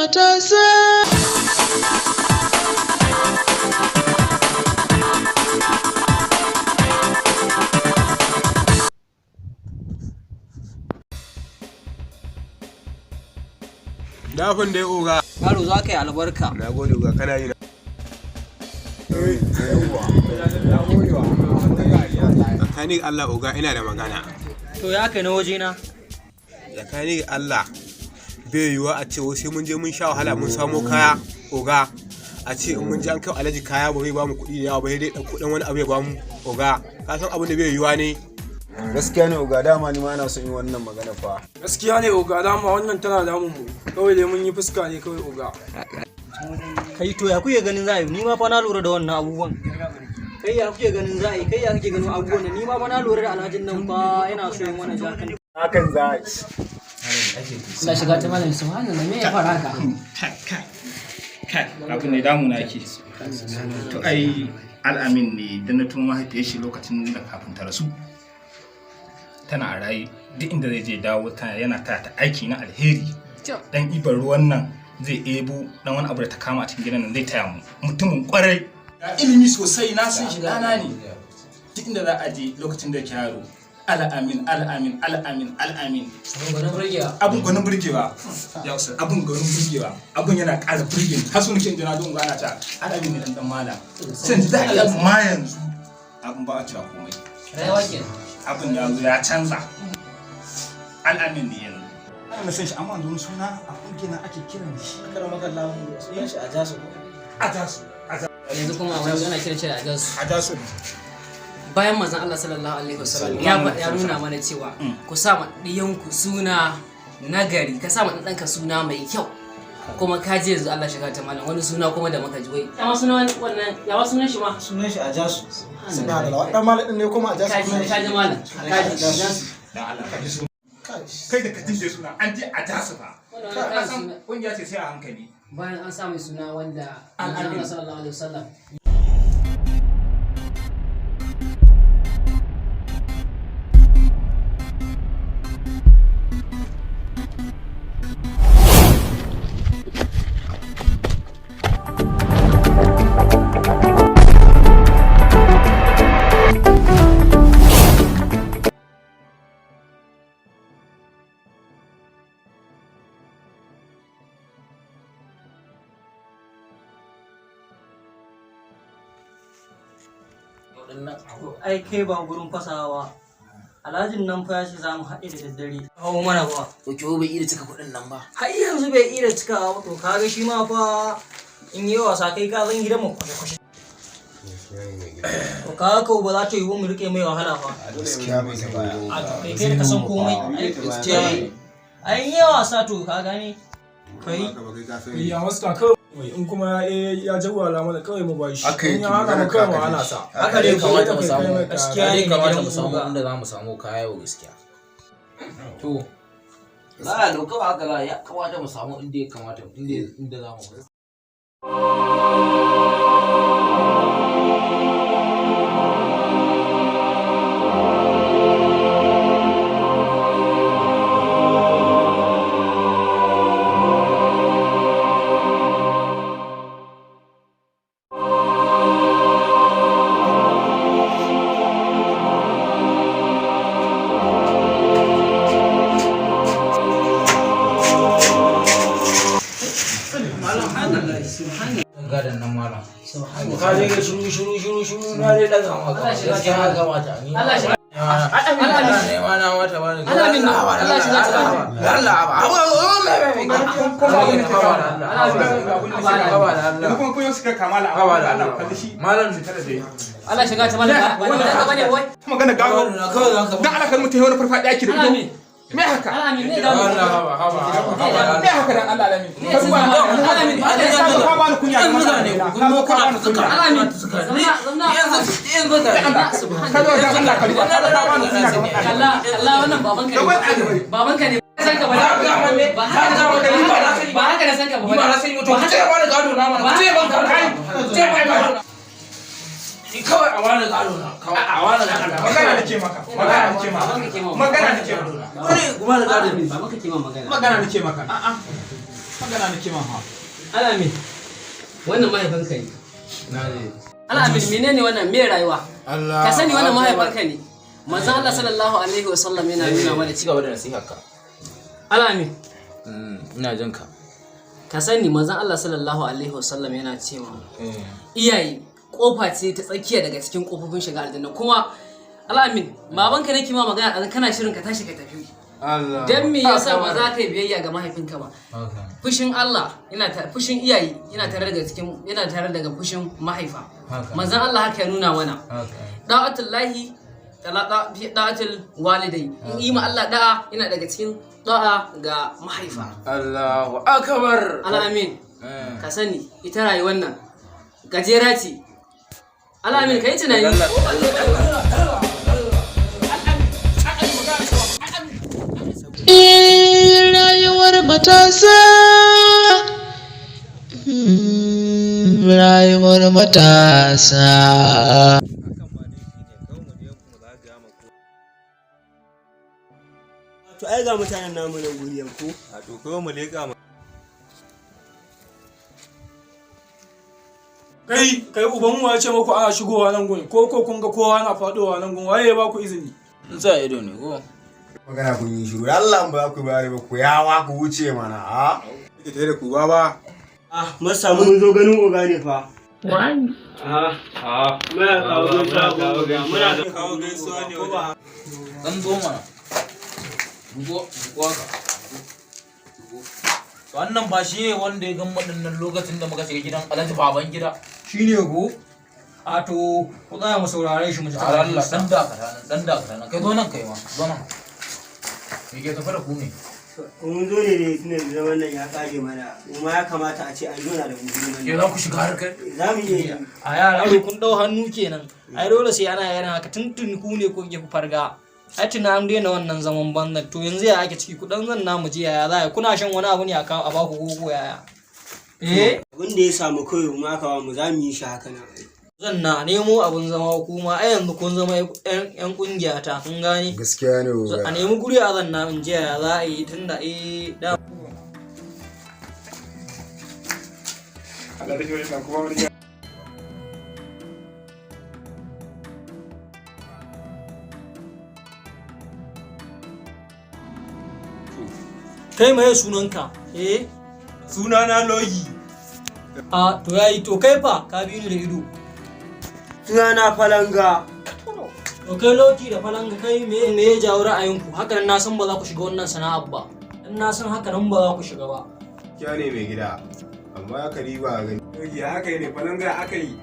matasa. Dafin dai oga. Yaro za ka yi albarka. Na gode oga kana yi na. Tsakanin Allah oga ina da magana. To ya kai na wajena? Tsakanin Allah bai yiwuwa a ce sai mun je mun sha wahala mun samo kaya oga. A ce in mun je an kai alaji kaya ba zai ba mu kuɗi da yawa ba sai dai ɗan kuɗin wani abu ya ba mu oga. Ka san abin da bai yiwuwa ne. Gaskiya ne oga, dama ni ma na son yin wannan magana fa. Gaskiya ne oga, dama wannan tana damun mu. Kawai dai mun yi fuska ne kawai oga. Kai to ya kuke ganin za a yi? Ni ma fa na lura da wannan abubuwan. Kai ya kuke ganin za a yi? Kai ya kuke ganin abubuwan nan? Ni ma fa na lura da alhajin nan fa yana so yin wannan jakan. Hakan za a yi. Allah shiga ta malam subhanallah me ya fara haka? Kai abin ne damu na yake. To ai al'amin ne da na tuma mahaifiyar shi lokacin da kafin ta rasu. Tana a raye duk inda zai je dawo yana ta aiki na alheri. Dan ibar ruwan nan zai ebo dan wani abu da ta kama a cikin gidan nan zai taya mu. Mutumin kwarai ga ilimi sosai na san shi dana ne. Duk inda za a je lokacin da yake yaro. Al'amin. Abun gwanin burgewa. Ya usa abun gwanin burgewa. Abun yana ƙara burge ni. Har sunan jina don gana ta al'amin ne dan mala. Sai da ya ma yanzu abun ba a cewa komai. Rayuwa kenan. Abin ya zo ya canza. Al'amin ne yanzu. Ana san shi amma yanzu suna a kungiyar ake kiran shi. Kada magana sunan shi a jasu. Yanzu kuma wani ana kiran shi da ajasu. Ajasu. Bayan manzon Allah sallallahu alaihi wasallam ya nuna mana cewa ku sa ma diyanku suna nagari, ka sa ma ɗanka suna mai kyau. Kuma ka je yanzu Allah shiga ta malam wani suna kuma da maka ji wai. Ya suna wannan ya sunan shi ma. Sunan shi a jasu. Suna da lawa. Dan malam ne kuma a jasu. Ka ji malam. Ka ji jasu. Dan Allah ka ji suna. Kai da ka tinje suna an je ajasu fa. Ka san kungiya ce sai a hankali. Bayan an sa mai suna wanda Allah sallallahu alaihi wasallam Ai kai ba gurin fasawa. Alhajin nan fa ya ce za mu haɗe da daddare. Kawo mana ba. to kiwo bai iya cika kuɗin nan ba. Har yanzu bai iya cikawa ba to kaga shi ma fa in yi wasa kai ka zan gidan mu kwashe. To kaga ko ba za ta yi wa mu rike mai wahala fa. Gaskiya bai da baya. A to kai ka san komai. Ai yi wasa to ka gane. Kai Ya wasta kawai in kuma ya jawwala mana kawai mu bashi. In ya hana mu kawai mu hana sa. Haka dai kamata mu samu gaskiya ne kamata mu samu inda za mu samu kaya yau gaskiya. To za a dauka ba haka ya kamata mu samu inda ya kamata inda za mu gadan nan malam. Ka je ga shuru na dai daga maka. Gaskiya ga mata ni. Allah shi. Allah ne ma na mata ba ne. Allah min Allah shi na ta. Allah ba. kuma kun suka kamala Allah kalli shi malam ne tare da Allah shiga ta malam ba da bane wai. magana gawo dan Allah kan mutai wani farfadiya ki da ido me haka Alamin ne da Allah haba me haka dan Allah alamin ka duba Alamin ka ba ni kunya da mutane kun mo kuna suka Alamin suka yanzu da ka zo dan Allah ka duba Allah wannan babanka ne san ka ba ba haka da san ka ba na san mutum ce ba da gado na mana ce ban ka kai ce ba gado ni kawai a wani gado na kawai a wani gado magana nake maka magana nake maka kuma da gado ne babanka ke ma magana nake maka magana nake ma ha. Alamin, wannan mahaifinka ne. Alamin, menene wannan me rayuwa? Ka sani wannan mahaifinka ne. Manzon Allah sallallahu alaihi wasallam yana nuna mana cigaba da nasiha ka. Alamin, Ina jin ka. ka sani manzon Allah sallallahu alaihi wasallam yana cewa iyaye kofa ce ta tsakiya daga cikin kofofin shiga aljanna kuma Alamin, babanka nake ma magana kana shirin ka tashi ka tafi. Dan me yasa ba za ka yi biyayya ga mahaifinka ba? Fushin Allah fushin iyaye yana tare daga fushin mahaifa. Manzon Allah haka ya nuna mana. Da'atullahi da'atul walidai. In yi ma Allah da'a yana daga cikin da'a ga mahaifa. Allahu akbar. Alamin, ka sani ita rayuwar nan gajera ce. Alamin, ka yi tunani. Rayuwar matasa, rayuwar matasa. To ai ga mutanen namu nan guri yanku. A to kawai mu leƙa mu. Kai uban mu ya ce muku ana shigowa nan gun ko kun ga kowa na fadowa nan gun waye ya ba ku izini? Sa ido ne ko? magana kun yi shiru Allah ba ku bare ba ku yawa ku wuce mana a kike tare da ku ba mun samu mun zo ganin oga ne fa Wani? muna kawo gaisuwa ne wajen Dan zo mana. Bugo ka. Wannan ba shi ne wanda ya gan waɗannan lokacin da muka shiga gidan Alhaji baban gida. shine go a to ku tsaya mu saurare shi mu ji Allah dan dakata nan kai zo nan kai ma zo nan. Me ke tafi da ku ne? mun zo ne tunda zaman nan ya kage mana kuma ya kamata a ce an zo na da mu Ke za ku shiga harkar? za mu iya A yara kun dau hannu kenan. Ai dole sai ana yana haka tuntun ku ne ko ke farga. Ai tuna an daina wannan zaman banzan to yanzu ya ake ciki kudan zan namu ji yaya za kuna shan wani abu ne a baku gogo yaya. abin da ya samu kai mu aka ba mu za mu yi shi haka nan Zan na nemo abun zama kuma ai yanzu kun zama yan kungiya ta kun gane. gaskiya ne A nemi guri a zan na in ji yaya za a yi tunda da kai mai sunanka sunana Loyi a to yayi to kai fa ka bi ni da ido sunana falanga to kai Loki da falanga kai me ya jawo ra'ayinku haka nan na san ba za ku shiga wannan sana'ar ba dan na san haka nan ba za ku shiga ba kya ne mai gida amma aka riba gani Loyi haka ne falanga aka yi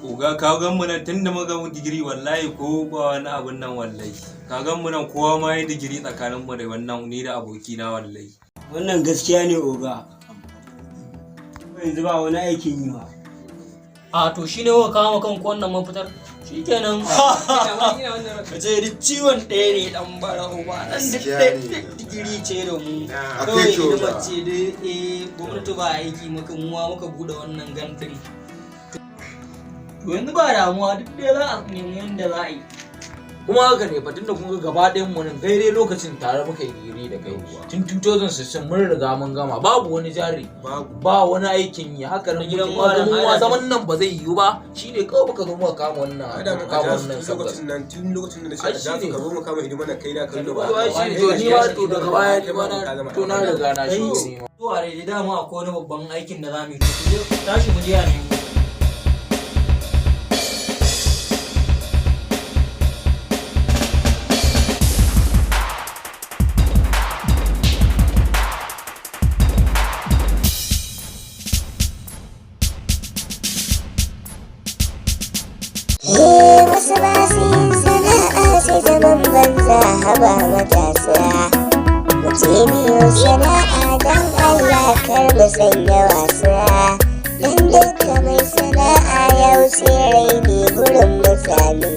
Oga ka gan mu nan tunda muka mu digiri wallahi ko ba wani abun nan wallahi. Ka gan mu nan kowa ma yi digiri tsakanin mu da wannan ni da aboki na wallahi. wannan gaskiya ne oga yanzu ba wani aikin yi ba a to shine kuka kama kanku wannan mafitar shikenan ka ce duk ciwon ɗaya ne dan bara uba nan digiri ce da mu kawai hidimar ce da gwamnati ba aiki muka bude wannan gantiri to yanzu ba damuwa duk da za a nemi yadda za a yi Kuma haka ne fatin da kun ga gaba ɗayan mu nan daidai lokacin tare muka yi digiri da kai. Tun 2016 mun riga mun gama babu wani jari ba wani aikin yi haka nan gidan malam ma zaman nan ba zai yiwu ba shine kawai muka zo muka kama wannan lokacin nan tun lokacin da shi da ka zo mu kama hidima kai da kai ba to ni ma to daga baya ni ma to na riga na shi ne zuwa da dama akwai wani babban aikin da za mu yi to tashi mu je a nemi wasu ba su yin sana'a sai zaman banza haba matasa mu ce biyu sana'a don Allah kar mu sanya wasa don dukka mai sana'a yau sai rai ne gurin mutane